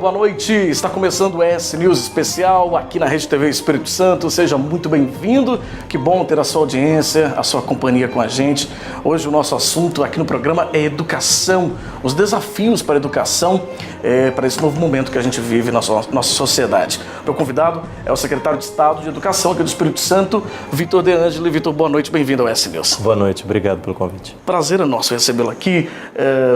boa noite. Está começando o ES News Especial aqui na Rede TV Espírito Santo. Seja muito bem-vindo. Que bom ter a sua audiência, a sua companhia com a gente. Hoje o nosso assunto aqui no programa é educação, os desafios para a educação, para esse novo momento que a gente vive na nossa sociedade. Meu convidado é o secretário de Estado de Educação aqui do Espírito Santo, Vitor De Angeli. Vitor, boa noite, bem-vindo ao ES News. Boa noite, obrigado pelo convite. Prazer é nosso recebê-lo aqui.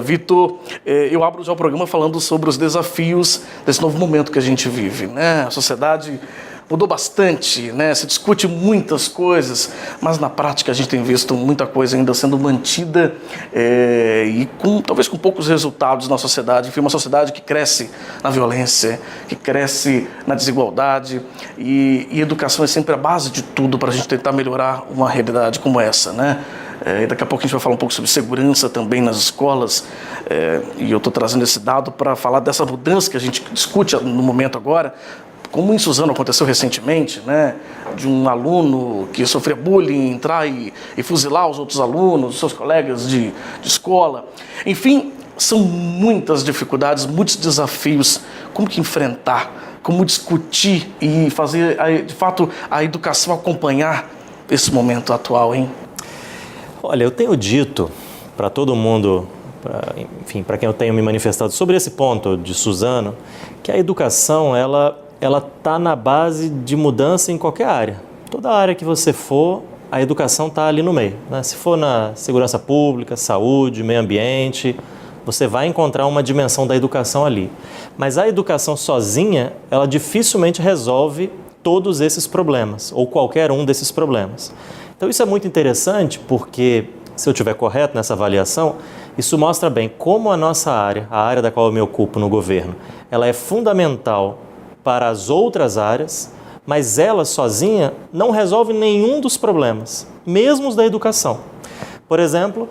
Vitor, eu abro já o programa falando sobre os desafios desse novo momento que a gente vive, né? A sociedade mudou bastante, né? Se discute muitas coisas, mas na prática a gente tem visto muita coisa ainda sendo mantida e talvez com poucos resultados na sociedade. Enfim, uma sociedade que cresce na violência, que cresce na desigualdade e educação é sempre a base de tudo para a gente tentar melhorar uma realidade como essa, né? E daqui a pouco a gente vai falar um pouco sobre segurança também nas escolas, e eu estou trazendo esse dado para falar dessa mudança que a gente discute no momento agora, como em Suzano aconteceu recentemente, né, de um aluno que sofria bullying entrar e fuzilar os outros alunos, os seus colegas de escola. Enfim, são muitas dificuldades, muitos desafios. Como que enfrentar, como discutir e fazer, de fato, a educação acompanhar esse momento atual, hein? Olha, eu tenho dito para todo mundo, para quem eu tenho me manifestado sobre esse ponto de Suzano, que a educação, ela está na base de mudança em qualquer área. Toda área que você for, a educação está ali no meio, né? Se for na segurança pública, saúde, meio ambiente, você vai encontrar uma dimensão da educação ali. Mas a educação sozinha, ela dificilmente resolve todos esses problemas, ou qualquer um desses problemas. Então isso é muito interessante porque, se eu estiver correto nessa avaliação, isso mostra bem como a nossa área, a área da qual eu me ocupo no governo, ela é fundamental para as outras áreas, mas ela sozinha não resolve nenhum dos problemas, mesmo os da educação. Por exemplo,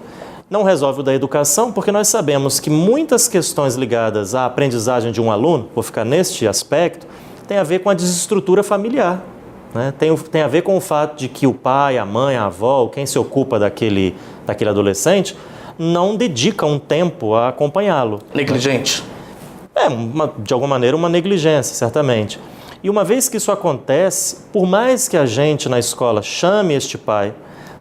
não resolve o da educação porque nós sabemos que muitas questões ligadas à aprendizagem de um aluno, vou ficar neste aspecto, tem a ver com a desestrutura familiar. Né? Tem a ver com o fato de que o pai, a mãe, a avó, quem se ocupa daquele adolescente, não dedica um tempo a acompanhá-lo. Negligente. De alguma maneira, uma negligência, certamente. E uma vez que isso acontece, por mais que a gente na escola chame este pai,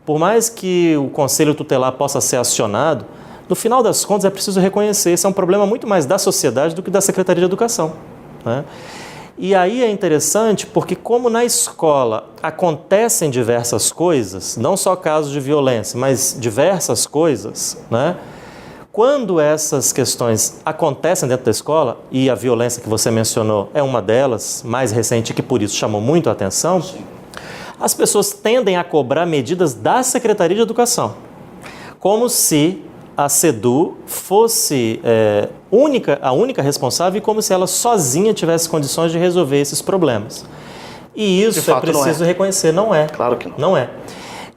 por mais que o conselho tutelar possa ser acionado, no final das contas é preciso reconhecer, esse é um problema muito mais da sociedade do que da Secretaria de Educação, né? E aí é interessante porque como na escola acontecem diversas coisas, não só casos de violência, mas diversas coisas, né? Quando essas questões acontecem dentro da escola, e a violência que você mencionou é uma delas, mais recente, que por isso chamou muito a atenção, sim, as pessoas tendem a cobrar medidas da Secretaria de Educação, como se a SEDU fosse a única responsável e como se ela sozinha tivesse condições de resolver esses problemas. E isso é preciso reconhecer, não é. Claro que não. Não é.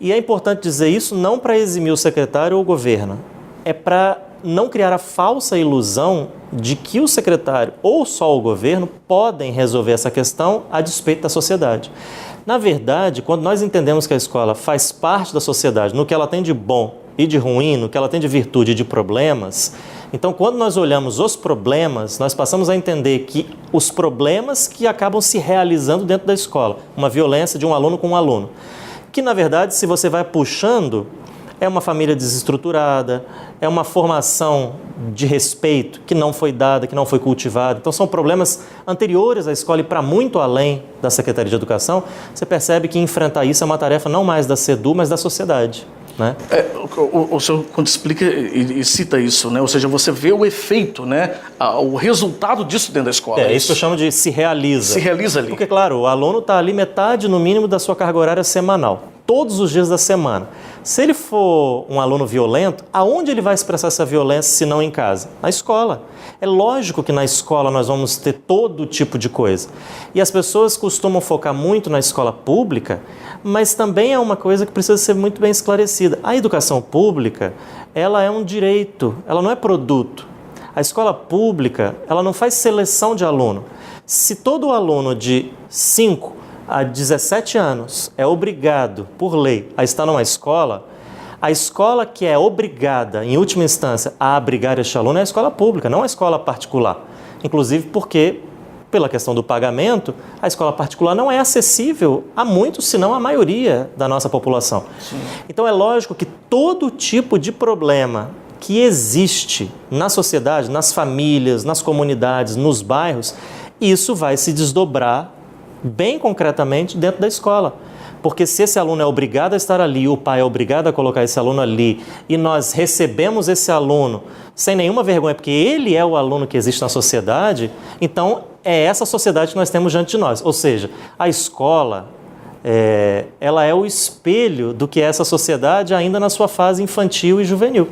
E é importante dizer isso não para eximir o secretário ou o governo, é para não criar a falsa ilusão de que o secretário ou só o governo podem resolver essa questão a despeito da sociedade. Na verdade, quando nós entendemos que a escola faz parte da sociedade, no que ela tem de bom e de ruim, no que ela tem de virtude e de problemas, então quando nós olhamos os problemas, nós passamos a entender que os problemas que acabam se realizando dentro da escola, uma violência de um aluno com um aluno, que na verdade, se você vai puxando, é uma família desestruturada, é uma formação de respeito que não foi dada, que não foi cultivada. Então são problemas anteriores à escola e para muito além da Secretaria de Educação. Você percebe que enfrentar isso é uma tarefa não mais da SEDU, mas da sociedade, né? O senhor, quando explica e cita isso, né? Ou seja, você vê o efeito, né? O resultado disso dentro da escola. É isso que eu chamo de se realiza. Se realiza ali. Porque, claro, o aluno está ali metade, no mínimo, da sua carga horária semanal. Todos os dias da semana. Se ele for um aluno violento, aonde ele vai expressar essa violência se não em casa? Na escola. É lógico que na escola nós vamos ter todo tipo de coisa. E as pessoas costumam focar muito na escola pública, mas também é uma coisa que precisa ser muito bem esclarecida. A educação pública, ela é um direito, ela não é produto. A escola pública, ela não faz seleção de aluno. Se todo aluno de 5 a 17 anos é obrigado, por lei, a estar numa escola, a escola que é obrigada, em última instância, a abrigar este aluno é a escola pública, não a escola particular. inclusive porque, pela questão do pagamento, a escola particular não é acessível a muitos, se não a maioria da nossa população. Sim. Então é lógico que todo tipo de problema que existe na sociedade, nas famílias, nas comunidades, nos bairros, isso vai se desdobrar bem concretamente dentro da escola. Porque se esse aluno é obrigado a estar ali, o pai é obrigado a colocar esse aluno ali, e nós recebemos esse aluno sem nenhuma vergonha, porque ele é o aluno que existe na sociedade, então é essa sociedade que nós temos diante de nós. Ou seja, a escola, ela é o espelho do que é essa sociedade ainda na sua fase infantil e juvenil.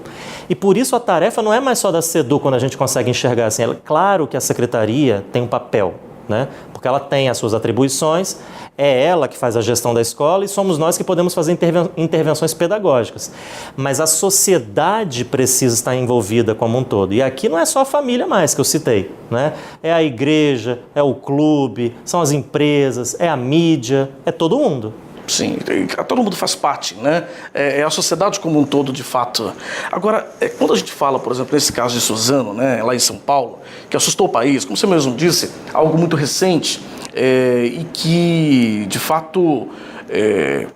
E por isso a tarefa não é mais só da SEDU quando a gente consegue enxergar assim. Claro que a secretaria tem um papel, né? Porque ela tem as suas atribuições, é ela que faz a gestão da escola e somos nós que podemos fazer intervenções pedagógicas. Mas a sociedade precisa estar envolvida como um todo. E aqui não é só a família mais que eu citei, né? É a igreja, é o clube, são as empresas, é a mídia, é todo mundo. Sim, todo mundo faz parte, né? É a sociedade como um todo, de fato. Agora, quando a gente fala, por exemplo, nesse caso de Suzano, né, lá em São Paulo, que assustou o país, como você mesmo disse, algo muito recente, e que, de fato,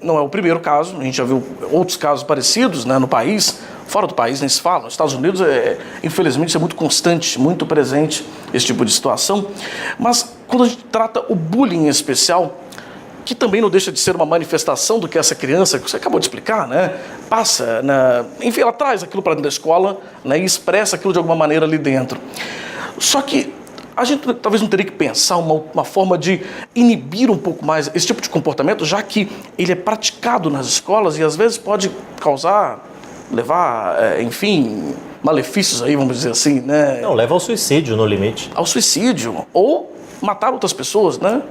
não é o primeiro caso. A gente já viu outros casos parecidos, né, no país. Fora do país nem se fala. Nos Estados Unidos, infelizmente, isso é muito constante, muito presente, esse tipo de situação. Mas quando a gente trata o bullying em especial, que também não deixa de ser uma manifestação do que essa criança, que você acabou de explicar, né, passa, enfim, ela traz aquilo para dentro da escola, né, e expressa aquilo de alguma maneira ali dentro. Só que a gente talvez não teria que pensar uma forma de inibir um pouco mais esse tipo de comportamento, já que ele é praticado nas escolas e às vezes pode levar, enfim, malefícios aí, vamos dizer assim, né? Não, leva ao suicídio no limite. Ao suicídio, ou matar outras pessoas, né?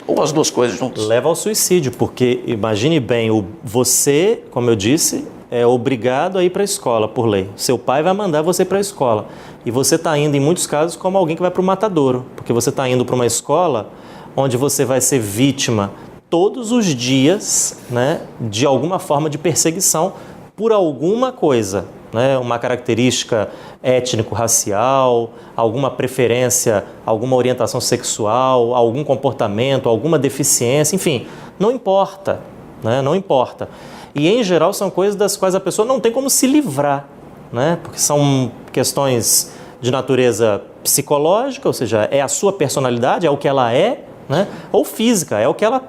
Ou as duas coisas juntas? Leva ao suicídio, porque imagine bem, você, como eu disse, é obrigado a ir para a escola por lei. Seu pai vai mandar você para a escola. E você está indo, em muitos casos, como alguém que vai para o matadouro. Porque você está indo para uma escola onde você vai ser vítima todos os dias, né, de alguma forma de perseguição por alguma coisa, né, uma característica étnico-racial, alguma preferência, alguma orientação sexual, algum comportamento, alguma deficiência, enfim, não importa, né, não importa. E, em geral, são coisas das quais a pessoa não tem como se livrar, né, porque são questões de natureza psicológica, ou seja, é a sua personalidade, é o que ela é, né, ou física, é o que ela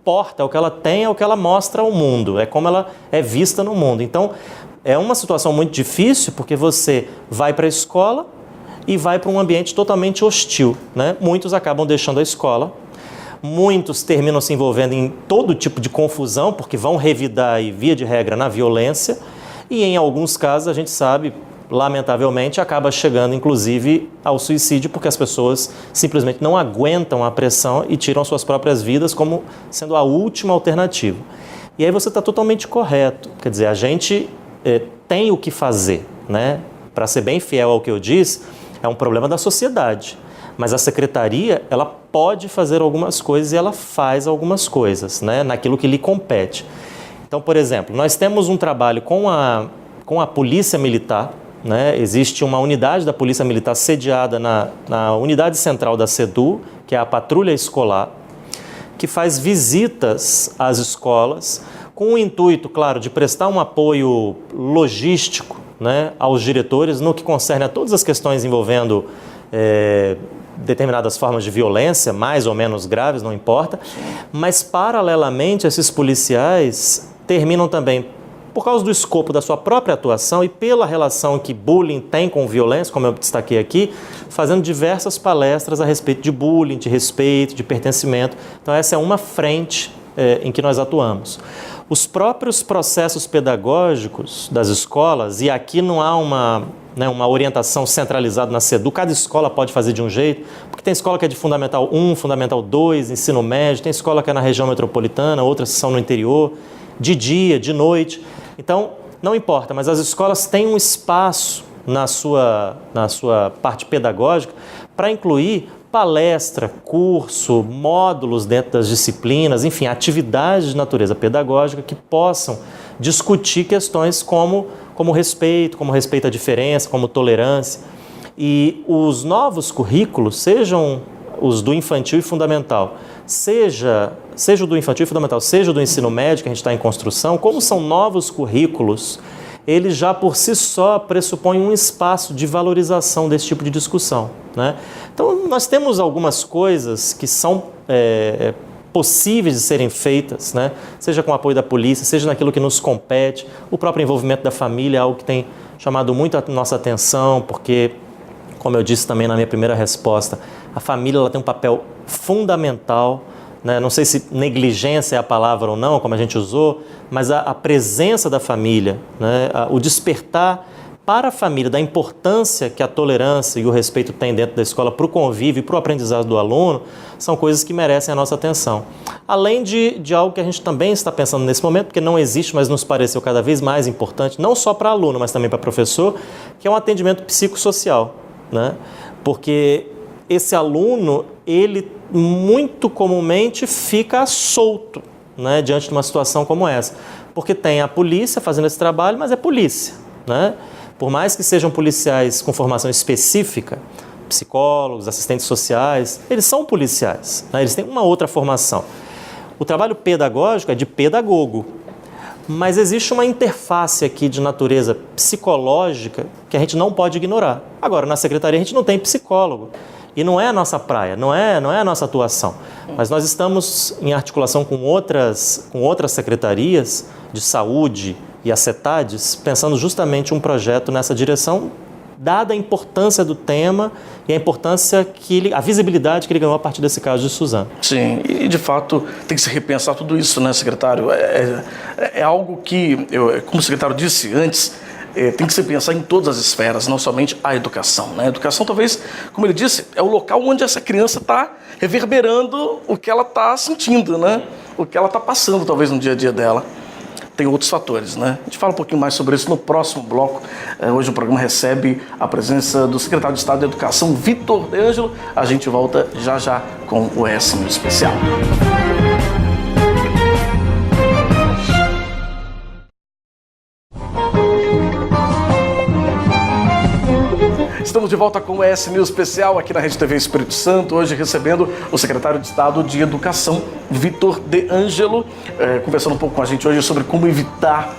porta, é o que ela tem, é o que ela mostra ao mundo, é como ela é vista no mundo. Então, é uma situação muito difícil porque você vai para a escola e vai para um ambiente totalmente hostil, né? Muitos acabam deixando a escola, muitos terminam se envolvendo em todo tipo de confusão porque vão revidar, e via de regra, na violência, e em alguns casos a gente sabe, lamentavelmente, acaba chegando inclusive ao suicídio porque as pessoas simplesmente não aguentam a pressão e tiram suas próprias vidas como sendo a última alternativa. E aí você está totalmente correto, quer dizer, a gente tem o que fazer, né? Para ser bem fiel ao que eu disse, é um problema da sociedade, mas a secretaria, ela pode fazer algumas coisas e ela faz algumas coisas, né? Naquilo que lhe compete. Então, por exemplo, nós temos um trabalho com a Polícia Militar, né? Existe uma unidade da Polícia Militar sediada na unidade central da SEDU, que é a Patrulha Escolar, que faz visitas às escolas com o intuito, claro, de prestar um apoio logístico, né, aos diretores no que concerne a todas as questões envolvendo determinadas formas de violência, mais ou menos graves, não importa, mas paralelamente esses policiais terminam também, por causa do escopo da sua própria atuação e pela relação que bullying tem com violência, como eu destaquei aqui, fazendo diversas palestras a respeito de bullying, de respeito, de pertencimento. Então essa é uma frente em que nós atuamos. Os próprios processos pedagógicos das escolas, e aqui não há uma orientação centralizada na SEDU, cada escola pode fazer de um jeito, porque tem escola que é de Fundamental 1, Fundamental 2, ensino médio, tem escola que é na região metropolitana, outras que são no interior, de dia, de noite. Então, não importa, mas as escolas têm um espaço na sua parte pedagógica para incluir palestra, curso, módulos dentro das disciplinas, enfim, atividades de natureza pedagógica que possam discutir questões como respeito à diferença, como tolerância. E os novos currículos, sejam os do infantil e fundamental, seja o do infantil e fundamental, seja o do ensino médio, que a gente está em construção, como são novos currículos, eles já por si só pressupõem um espaço de valorização desse tipo de discussão, né? Então, nós temos algumas coisas que são possíveis de serem feitas, né? Seja com o apoio da polícia, seja naquilo que nos compete, o próprio envolvimento da família é algo que tem chamado muito a nossa atenção, porque, como eu disse também na minha primeira resposta, a família ela tem um papel fundamental, né? Não sei se negligência é a palavra ou não, como a gente usou, mas a presença da família, né? O despertar para a família da importância que a tolerância e o respeito têm dentro da escola para o convívio e para o aprendizado do aluno, são coisas que merecem a nossa atenção. Além de algo que a gente também está pensando nesse momento, porque não existe, mas nos pareceu cada vez mais importante, não só para aluno, mas também para professor, que é um atendimento psicossocial, né? Porque esse aluno, ele muito comumente fica solto, né, diante de uma situação como essa. Porque tem a polícia fazendo esse trabalho, mas é polícia, né? Por mais que sejam policiais com formação específica, psicólogos, assistentes sociais, eles são policiais, né? Eles têm uma outra formação. O trabalho pedagógico é de pedagogo, mas existe uma interface aqui de natureza psicológica que a gente não pode ignorar. Agora, na secretaria a gente não tem psicólogo. E não é a nossa praia, não é a nossa atuação. Mas nós estamos em articulação com outras secretarias de saúde e a CETADES, pensando justamente um projeto nessa direção, dada a importância do tema e a importância a visibilidade que ele ganhou a partir desse caso de Suzano. Sim, e de fato tem que se repensar tudo isso, né, secretário? É algo que, como o secretário disse antes, tem que se pensar em todas as esferas, não somente a educação, né? A educação, talvez, como ele disse, é o local onde essa criança está reverberando o que ela está sentindo, né? O que ela está passando, talvez, no dia a dia dela. Tem outros fatores, né? A gente fala um pouquinho mais sobre isso no próximo bloco. Hoje o programa recebe a presença do secretário de Estado de Educação, Vitor De Angelo. A gente volta já já com o ES News Especial. Estamos de volta com o ES News Especial aqui na Rede TV Espírito Santo, hoje recebendo o secretário de Estado de Educação, Vitor De Angelo, conversando um pouco com a gente hoje sobre como evitar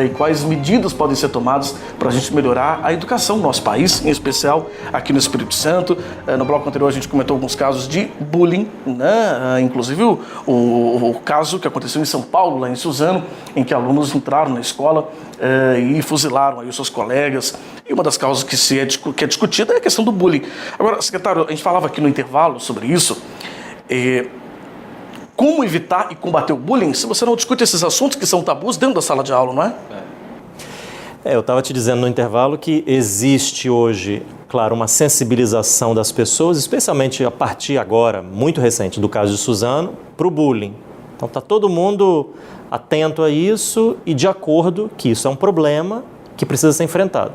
e quais medidas podem ser tomadas para a gente melhorar a educação no nosso país, em especial aqui no Espírito Santo. No bloco anterior a gente comentou alguns casos de bullying, né? Inclusive o caso que aconteceu em São Paulo, lá em Suzano, em que alunos entraram na escola e fuzilaram aí os seus colegas. E uma das causas que é discutida é a questão do bullying. Agora, secretário, a gente falava aqui no intervalo sobre isso. Como evitar e combater o bullying se você não discute esses assuntos que são tabus dentro da sala de aula, não é? Eu estava te dizendo no intervalo que existe hoje, claro, uma sensibilização das pessoas, especialmente a partir agora, muito recente, do caso de Suzano, para o bullying. Então está todo mundo atento a isso e de acordo que isso é um problema que precisa ser enfrentado.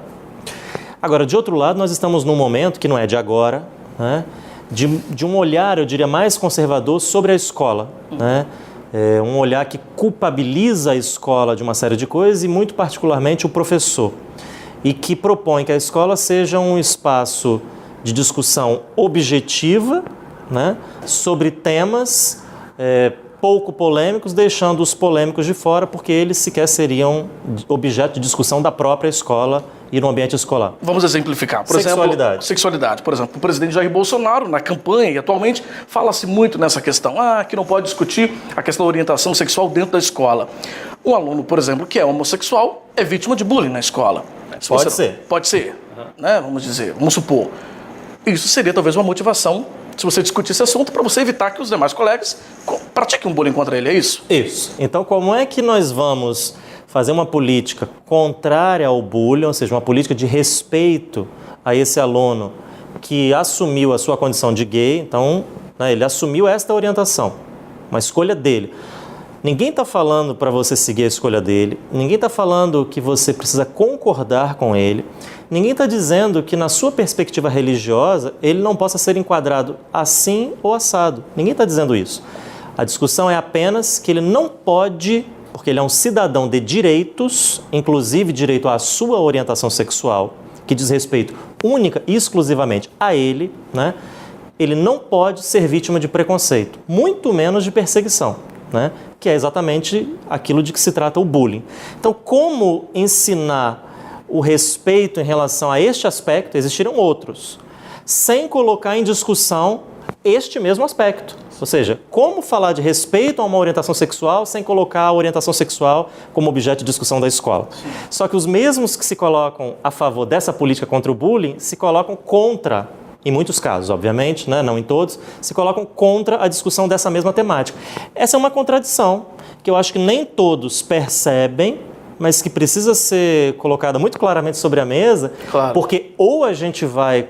Agora, de outro lado, nós estamos num momento que não é de agora, né? De um olhar, eu diria, mais conservador sobre a escola, né? Um olhar que culpabiliza a escola de uma série de coisas e, muito particularmente, o professor. E que propõe que a escola seja um espaço de discussão objetiva, né? Sobre temas pouco polêmicos, deixando os polêmicos de fora, porque eles sequer seriam objeto de discussão da própria escola e no ambiente escolar. Vamos exemplificar. Por Sexualidade. Sexualidade. Por exemplo, o presidente Jair Bolsonaro, na campanha e atualmente, fala-se muito nessa questão. Que não pode discutir a questão da orientação sexual dentro da escola. Um aluno, por exemplo, que é homossexual, é vítima de bullying na escola. Pode ser. Pode ser, né? Vamos supor. Isso seria talvez uma motivação, se você discutir esse assunto, para você evitar que os demais colegas pratiquem um bullying contra ele, é isso? Isso. Então, como é que nós vamos fazer uma política contrária ao bullying, ou seja, uma política de respeito a esse aluno que assumiu a sua condição de gay, então, né, ele assumiu esta orientação, uma escolha dele. Ninguém está falando para você seguir a escolha dele, ninguém está falando que você precisa concordar com ele, ninguém está dizendo que na sua perspectiva religiosa ele não possa ser enquadrado assim ou assado, ninguém está dizendo isso. A discussão é apenas que ele não pode, porque ele é um cidadão de direitos, inclusive direito à sua orientação sexual, que diz respeito única e exclusivamente a ele, né, ele não pode ser vítima de preconceito, muito menos de perseguição, né, que é exatamente aquilo de que se trata o bullying. Então, como ensinar o respeito em relação a este aspecto, existiram outros, sem colocar em discussão este mesmo aspecto. Ou seja, como falar de respeito a uma orientação sexual sem colocar a orientação sexual como objeto de discussão da escola. Sim. Só que os mesmos que se colocam a favor dessa política contra o bullying se colocam contra, em muitos casos, obviamente, né, não em todos, se colocam contra a discussão dessa mesma temática. Essa é uma contradição que eu acho que nem todos percebem, mas que precisa ser colocada muito claramente sobre a mesa, claro. Porque ou a gente vai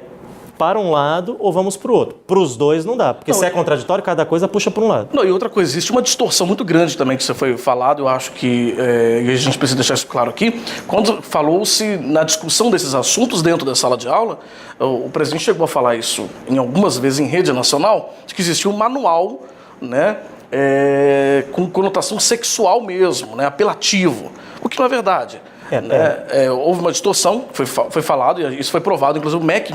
para um lado ou vamos para o outro. Para os dois não dá, porque se é contraditório, cada coisa puxa para um lado. Não, e outra coisa, existe uma distorção muito grande também que você foi falado, eu acho que e a gente precisa deixar isso claro aqui. Quando falou-se na discussão desses assuntos dentro da sala de aula, o presidente chegou a falar isso em algumas vezes em rede nacional, de que existia um manual, né, com conotação sexual mesmo, né, apelativo, o que não é verdade. Houve uma distorção, foi falado, e isso foi provado, inclusive o MEC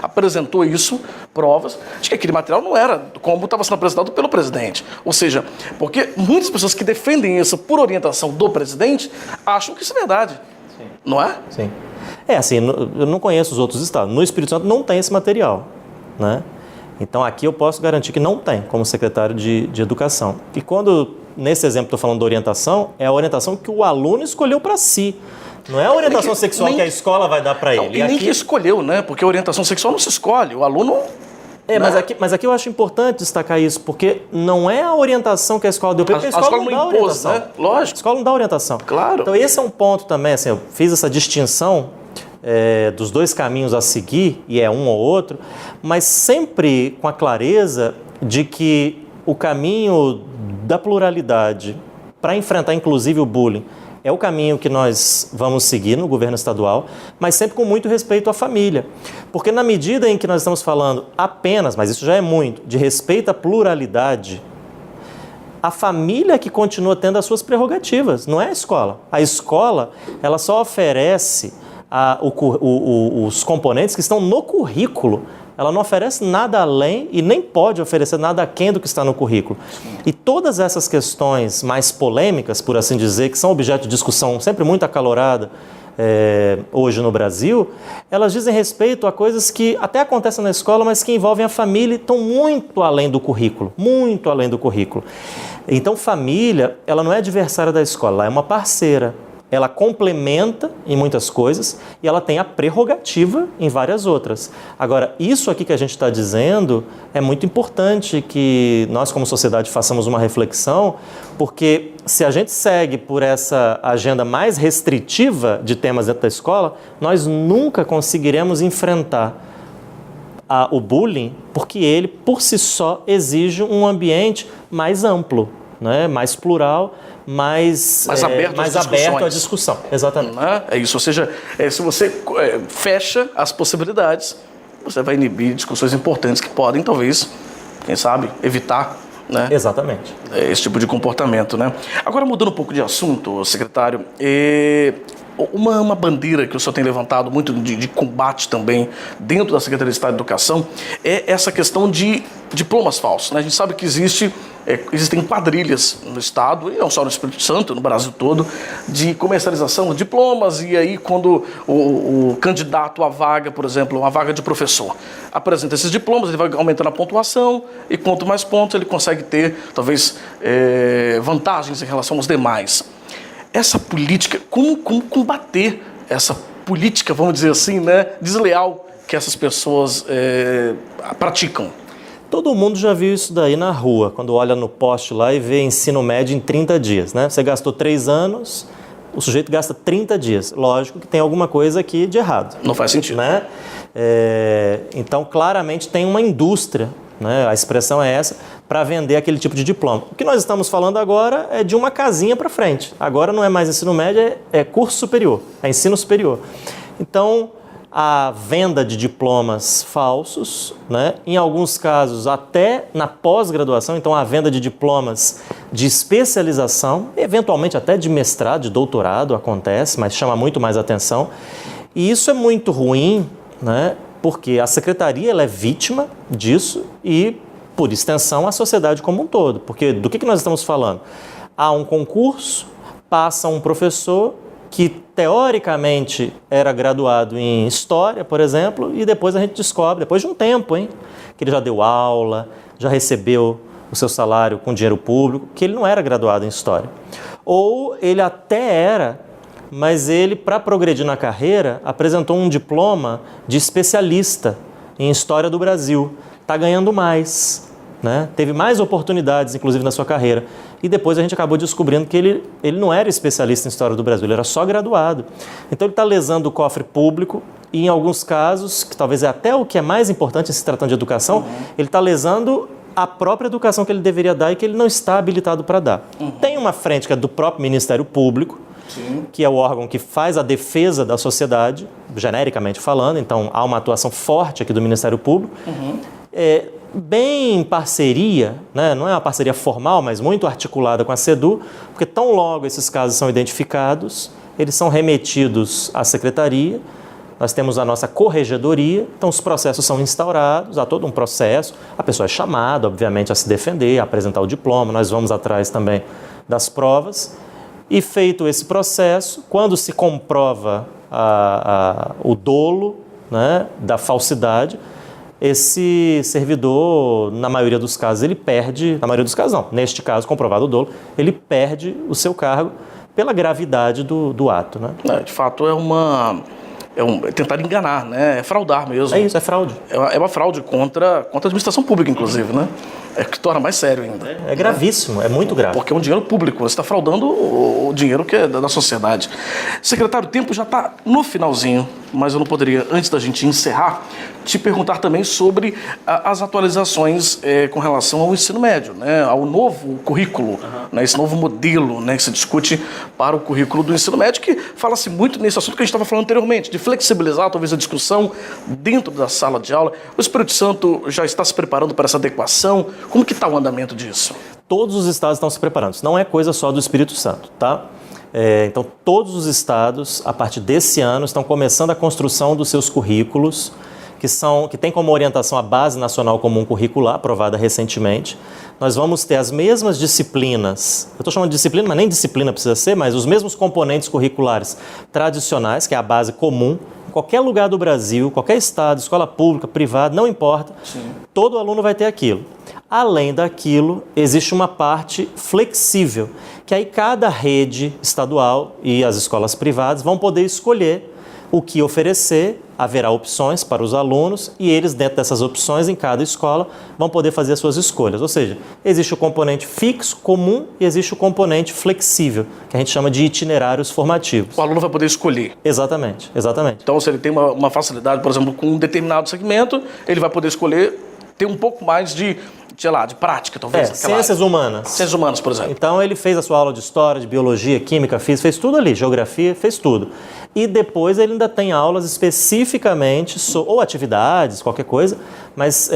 apresentou isso, provas, de que aquele material não era como estava sendo apresentado pelo presidente. Ou seja, porque muitas pessoas que defendem isso por orientação do presidente acham que isso é verdade. Sim. Não é? Sim. Assim, eu não conheço os outros estados. No Espírito Santo não tem esse material, né? Então aqui eu posso garantir que não tem, como secretário de Educação. E quando, nesse exemplo, estou falando da orientação, é a orientação que o aluno escolheu para si. Não é a orientação sexual que a escola vai dar para ele. E nem que escolheu, né? Porque a orientação sexual não se escolhe, o aluno... Mas aqui eu acho importante destacar isso, porque não é a orientação que a escola deu para ele, a escola não dá impôs, orientação. Né? Lógico. A escola não dá orientação. Claro. Então esse é um ponto também, assim, eu fiz essa distinção dos dois caminhos a seguir, e é um ou outro, mas sempre com a clareza de que o caminho da pluralidade para enfrentar inclusive o bullying é o caminho que nós vamos seguir no governo estadual, mas sempre com muito respeito à família. Porque na medida em que nós estamos falando apenas, mas isso já é muito, de respeito à pluralidade, a família que continua tendo as suas prerrogativas, não é a escola. A escola, ela só oferece os componentes que estão no currículo. Ela não oferece nada além e nem pode oferecer nada aquém do que está no currículo. E todas essas questões mais polêmicas, por assim dizer, que são objeto de discussão sempre muito acalorada hoje no Brasil, elas dizem respeito a coisas que até acontecem na escola, mas que envolvem a família e estão muito além do currículo, muito além do currículo. Então, família, ela não é adversária da escola, ela é uma parceira. Ela complementa em muitas coisas e ela tem a prerrogativa em várias outras. Agora, isso aqui que a gente está dizendo é muito importante que nós, como sociedade, façamos uma reflexão, porque se a gente segue por essa agenda mais restritiva de temas dentro da escola, nós nunca conseguiremos enfrentar o bullying, porque ele, por si só, exige um ambiente mais amplo, né? Mais plural, mais aberto à discussão. Exatamente. É isso, ou seja, se você fecha as possibilidades, você vai inibir discussões importantes que podem, talvez, quem sabe, evitar, né? Exatamente. Esse tipo de comportamento, né? Agora, mudando um pouco de assunto, secretário, uma bandeira que o senhor tem levantado muito de combate também dentro da Secretaria de Estado de Educação é essa questão de diplomas falsos, né? A gente sabe que existem quadrilhas no Estado, e não só no Espírito Santo, no Brasil todo, de comercialização de diplomas, e aí quando o candidato à vaga, por exemplo, uma vaga de professor, apresenta esses diplomas, ele vai aumentando a pontuação, e quanto mais pontos ele consegue ter, talvez, vantagens em relação aos demais. Essa política, como combater essa política, vamos dizer assim, né, desleal que essas pessoas praticam? Todo mundo já viu isso daí na rua, quando olha no poste lá e vê ensino médio em 30 dias, né? Você gastou 3 anos, o sujeito gasta 30 dias. Lógico que tem alguma coisa aqui de errado. Não faz sentido. Né? Então, claramente tem uma indústria, né? A expressão é essa, para vender aquele tipo de diploma. O que nós estamos falando agora é de uma casinha para frente. Agora não é mais ensino médio, é curso superior, é ensino superior. Então, a venda de diplomas falsos, né? Em alguns casos até na pós-graduação, então a venda de diplomas de especialização, eventualmente até de mestrado, de doutorado acontece, mas chama muito mais atenção. E isso é muito ruim né? Porque a secretaria ela é vítima disso e, por extensão, a sociedade como um todo. Porque do que nós estamos falando? Há um concurso, passa um professor que teoricamente era graduado em História, por exemplo, e depois a gente descobre, depois de um tempo, que ele já deu aula, já recebeu o seu salário com dinheiro público, que ele não era graduado em História. Ou ele até era, mas ele, para progredir na carreira, apresentou um diploma de especialista em História do Brasil. Está ganhando mais, né? Teve mais oportunidades, inclusive, na sua carreira. E depois a gente acabou descobrindo que ele não era especialista em História do Brasil, ele era só graduado. Então ele está lesando o cofre público e, em alguns casos, que talvez é até o que é mais importante em se tratando de educação, ele está lesando a própria educação que ele deveria dar e que ele não está habilitado para dar. Tem uma frente que é do próprio Ministério Público, que é o órgão que faz a defesa da sociedade, genericamente falando, então há uma atuação forte aqui do Ministério Público, bem em parceria, né? Não é uma parceria formal, mas muito articulada com a SEDU, porque tão logo esses casos são identificados, eles são remetidos à secretaria, nós temos a nossa corregedoria, então os processos são instaurados, há todo um processo, a pessoa é chamada, obviamente, a se defender, a apresentar o diploma, nós vamos atrás também das provas, e feito esse processo, quando se comprova o dolo, né, da falsidade, esse servidor, na maioria dos casos, ele perde, na maioria dos casos não, neste caso, comprovado o dolo, ele perde o seu cargo pela gravidade do ato, né? De fato, é tentar enganar, né? É fraudar mesmo. É isso, é fraude. É uma fraude contra a administração pública, inclusive, né? É que torna mais sério ainda. É gravíssimo, é muito grave. Porque é um dinheiro público, você está fraudando o dinheiro que é da sociedade. Secretário, o tempo já está no finalzinho, mas eu não poderia, antes da gente encerrar, te perguntar também sobre as atualizações com relação ao ensino médio, né? Ao novo currículo, né? Esse novo modelo, né? Que se discute para o currículo do ensino médio, que fala-se muito nesse assunto que a gente estava falando anteriormente, de flexibilizar talvez a discussão dentro da sala de aula. O Espírito Santo já está se preparando para essa adequação? Como que está o andamento disso? Todos os estados estão se preparando. Isso não é coisa só do Espírito Santo, tá? Então, todos os estados, a partir desse ano, estão começando a construção dos seus currículos, que tem como orientação a Base Nacional Comum Curricular, aprovada recentemente. Nós vamos ter as mesmas disciplinas, eu estou chamando de disciplina, mas nem disciplina precisa ser, mas os mesmos componentes curriculares tradicionais, que é a base comum, em qualquer lugar do Brasil, qualquer estado, escola pública, privada, não importa, todo aluno vai ter aquilo. Além daquilo, existe uma parte flexível, que aí cada rede estadual e as escolas privadas vão poder escolher o que oferecer, haverá opções para os alunos e eles, dentro dessas opções, em cada escola, vão poder fazer as suas escolhas. Ou seja, existe o componente fixo, comum, e existe o componente flexível, que a gente chama de itinerários formativos. O aluno vai poder escolher. Exatamente, exatamente. Então, se ele tem uma facilidade, por exemplo, com um determinado segmento, ele vai poder escolher ter um pouco mais de prática, talvez. Ciências humanas. Ciências humanas, por exemplo. Então, ele fez a sua aula de história, de biologia, química, física, fez tudo ali, geografia, fez tudo. E depois ele ainda tem aulas especificamente, ou atividades, qualquer coisa, mas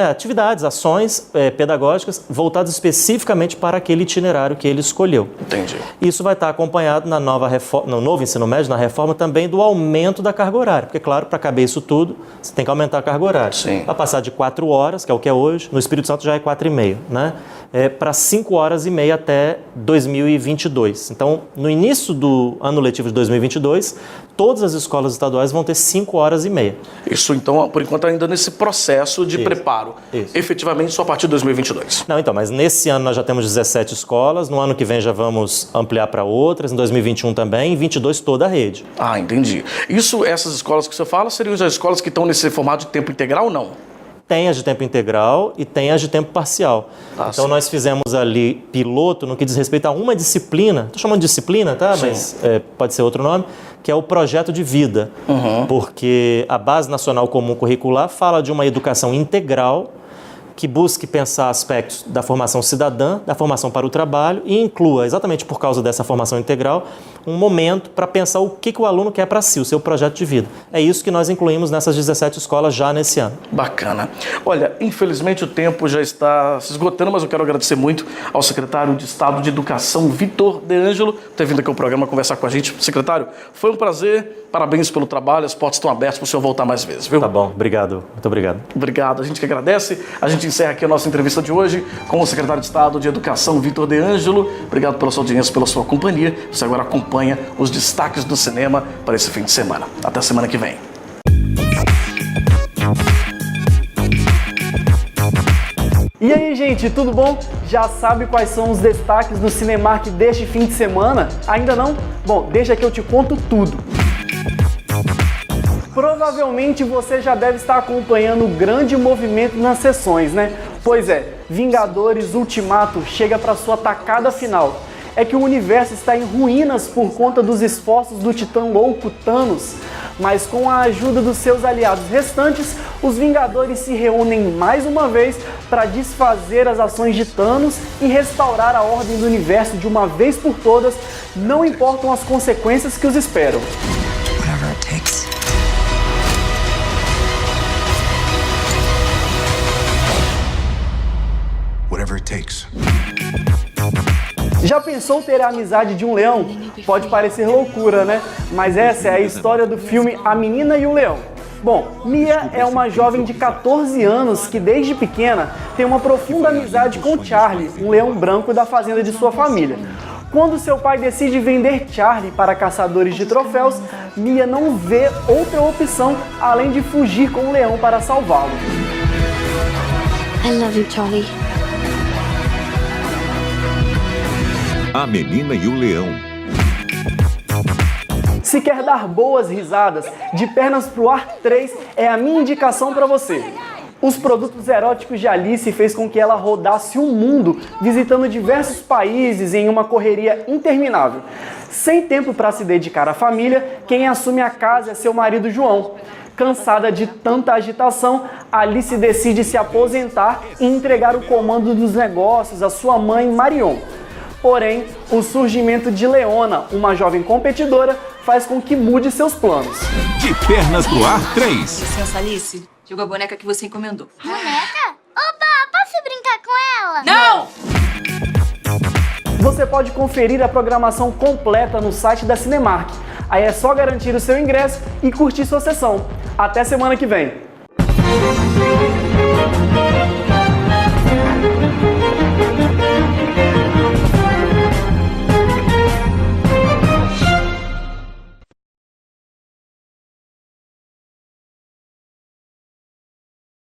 atividades, ações pedagógicas voltadas especificamente para aquele itinerário que ele escolheu. Entendi. Isso vai estar acompanhado no novo ensino médio, na reforma também, do aumento da carga horária. Porque, claro, para caber isso tudo, você tem que aumentar a carga horária. Sim. Vai passar de 4 horas, que é o que é hoje, no Espírito Santo já é 4,5, né? Para 5 horas e meia até 2022. Então, no início do ano letivo de 2022, todas as escolas estaduais vão ter 5 horas e meia. Isso, então, por enquanto, ainda nesse processo de preparo. Isso. Efetivamente, só a partir de 2022. Não, então, mas nesse ano nós já temos 17 escolas, no ano que vem já vamos ampliar para outras, em 2021 também, em 2022 toda a rede. Ah, entendi. Essas escolas que você fala, seriam as escolas que estão nesse formato de tempo integral ou não? Tem as de tempo integral e tem as de tempo parcial. Então, sim. Nós fizemos ali piloto no que diz respeito a uma disciplina, estou chamando de disciplina, tá? Sim. Mas pode ser outro nome, que é o projeto de vida. Porque a Base Nacional Comum Curricular fala de uma educação integral que busque pensar aspectos da formação cidadã, da formação para o trabalho e inclua, exatamente por causa dessa formação integral, um momento para pensar o que o aluno quer para si, o seu projeto de vida. É isso que nós incluímos nessas 17 escolas já nesse ano. Bacana. Olha, infelizmente o tempo já está se esgotando, mas eu quero agradecer muito ao secretário de Estado de Educação, Vitor De Angelo, por ter vindo aqui ao programa conversar com a gente. Secretário, foi um prazer, parabéns pelo trabalho, as portas estão abertas para o senhor voltar mais vezes, viu? Tá bom, obrigado, muito obrigado. Obrigado, a gente que agradece. A gente encerra aqui a nossa entrevista de hoje com o secretário de Estado de Educação, Vitor De Angelo. Obrigado pela sua audiência, pela sua companhia. Você agora acompanha os destaques do cinema para esse fim de semana. Até a semana que vem. E aí, gente, tudo bom? Já sabe quais são os destaques do Cinemark deste fim de semana? Ainda não? Bom, deixa que eu te conto tudo. Provavelmente você já deve estar acompanhando o grande movimento nas sessões, né? Pois é, Vingadores Ultimato chega para sua tacada final. É que o universo está em ruínas por conta dos esforços do titã louco Thanos. Mas com a ajuda dos seus aliados restantes, os Vingadores se reúnem mais uma vez para desfazer as ações de Thanos e restaurar a ordem do universo de uma vez por todas, não importam as consequências que os esperam. Whatever it takes. Whatever it takes. Já pensou ter a amizade de um leão? Pode parecer loucura, né? Mas essa é a história do filme A Menina e o Leão. Bom, Mia é uma jovem de 14 anos que desde pequena tem uma profunda amizade com Charlie, um leão branco da fazenda de sua família. Quando seu pai decide vender Charlie para caçadores de troféus, Mia não vê outra opção além de fugir com o leão para salvá-lo. I love you, Charlie. A Menina e o Leão. Se quer dar boas risadas, De Pernas pro Ar 3 é a minha indicação para você. Os produtos eróticos de Alice fez com que ela rodasse o mundo, visitando diversos países em uma correria interminável. Sem tempo para se dedicar à família, quem assume a casa é seu marido João. Cansada de tanta agitação, Alice decide se aposentar e entregar o comando dos negócios à sua mãe Marion. Porém, o surgimento de Leona, uma jovem competidora, faz com que mude seus planos. De Pernas pro Ar 3. Licença, Alice. Chegou a boneca que você encomendou. Boneca? Oba, posso brincar com ela? Não! Você pode conferir a programação completa no site da Cinemark. Aí é só garantir o seu ingresso e curtir sua sessão. Até semana que vem!